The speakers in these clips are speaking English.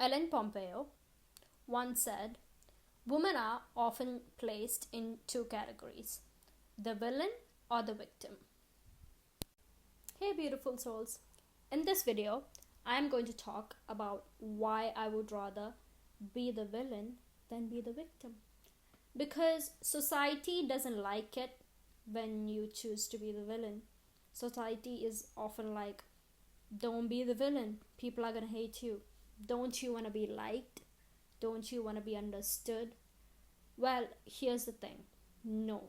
Ellen Pompeo once said, women are often placed in two categories, the villain or the victim. Hey, beautiful souls. In this video, I am going to talk about why I would rather be the villain than be the victim. Because society doesn't like it when you choose to be the villain. Society is often like, don't be the villain. People are going to hate you. Don't you want to be liked? Don't you want to be understood? Well, here's the thing. No.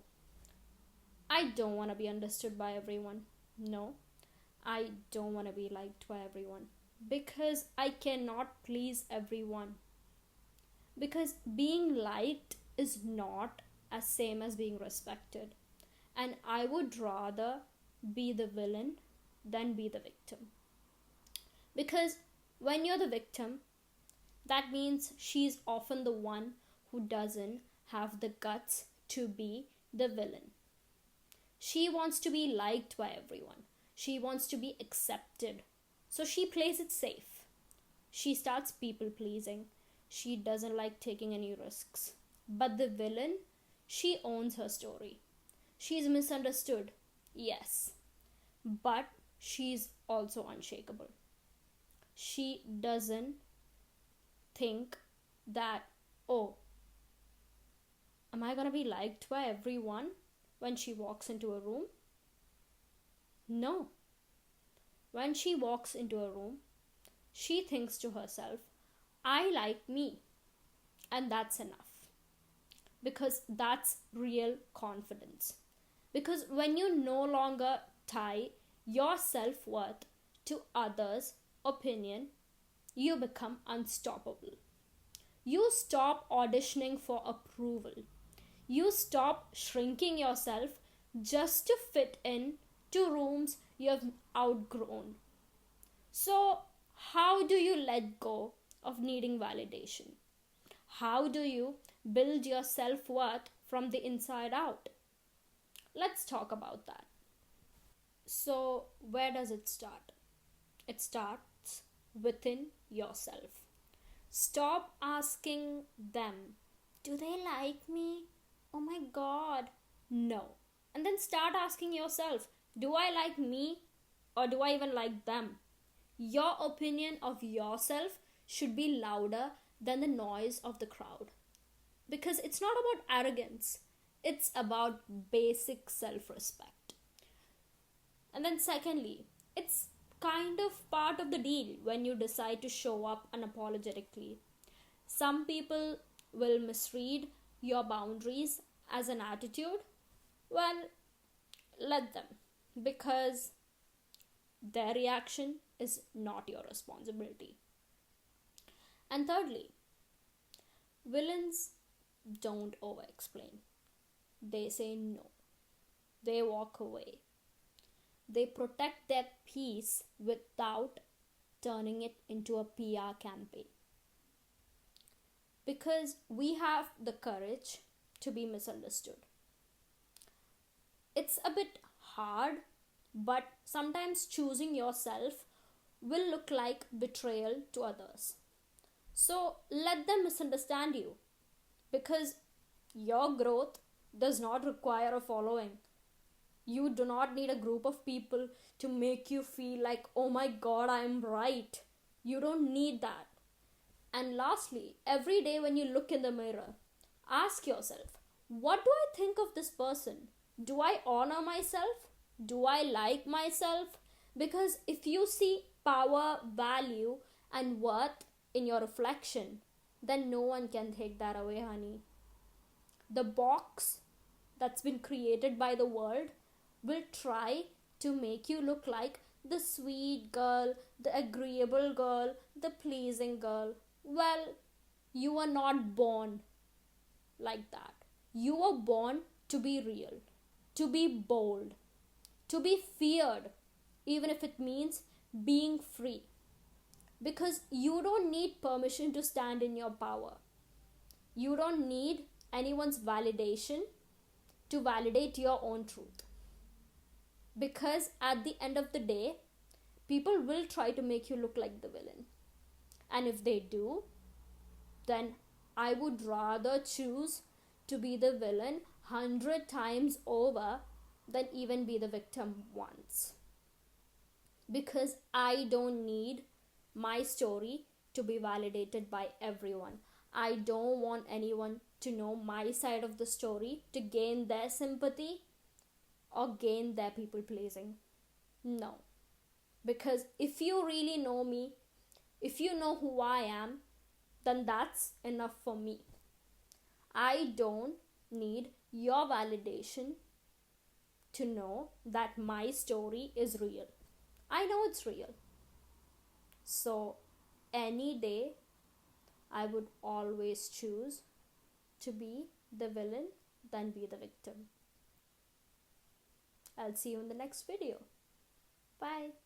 I don't want to be understood by everyone. No. I don't want to be liked by everyone. Because I cannot please everyone. Because being liked is not as same as being respected. And I would rather be the villain than be the victim. Because when you're the victim, that means she's often the one who doesn't have the guts to be the villain. She wants to be liked by everyone. She wants to be accepted. So she plays it safe. She starts people pleasing. She doesn't like taking any risks. But the villain, she owns her story. She's misunderstood, yes. But she's also unshakable. She doesn't think that, oh, am I going to be liked by everyone when she walks into a room? No. When she walks into a room, she thinks to herself, I like me. And that's enough. Because that's real confidence. Because when you no longer tie your self-worth to others' opinion, you become unstoppable. You stop auditioning for approval. You stop shrinking yourself just to fit in to rooms you have outgrown. So, how do you let go of needing validation? How do you build your self-worth from the inside out? Let's talk about that. So, where does it start? It starts within yourself. Stop asking them, do they like me? Oh my god. No. And then start asking yourself, do I like me or do I even like them? Your opinion of yourself should be louder than the noise of the crowd. Because it's not about arrogance. It's about basic self-respect. And then secondly, it's kind of part of the deal when you decide to show up unapologetically. Some people will misread your boundaries as an attitude. Well, let them. Because their reaction is not your responsibility. And thirdly, villains don't over-explain. They say no. They walk away. They protect their peace without turning it into a PR campaign. Because we have the courage to be misunderstood. It's a bit hard, but sometimes choosing yourself will look like betrayal to others. So let them misunderstand you. Because your growth does not require a following. You do not need a group of people to make you feel like, oh my god, I am right. You don't need that. And lastly, every day when you look in the mirror, ask yourself, what do I think of this person? Do I honor myself? Do I like myself? Because if you see power, value, and worth in your reflection, then no one can take that away, honey. The box that's been created by the world will try to make you look like the sweet girl, the agreeable girl, the pleasing girl. Well, you were not born like that. You were born to be real, to be bold, to be feared, even if it means being free. Because you don't need permission to stand in your power. You don't need anyone's validation to validate your own truth. Because at the end of the day, people will try to make you look like the villain. And if they do, then I would rather choose to be the villain 100 times over than even be the victim once. Because I don't need my story to be validated by everyone. I don't want anyone to know my side of the story to gain their sympathy or gain their people pleasing. No. Because if you really know me, if you know who I am, then that's enough for me. I don't need your validation to know that my story is real. I know it's real. So, any day, I would always choose to be the villain than be the victim. I'll see you in the next video. Bye.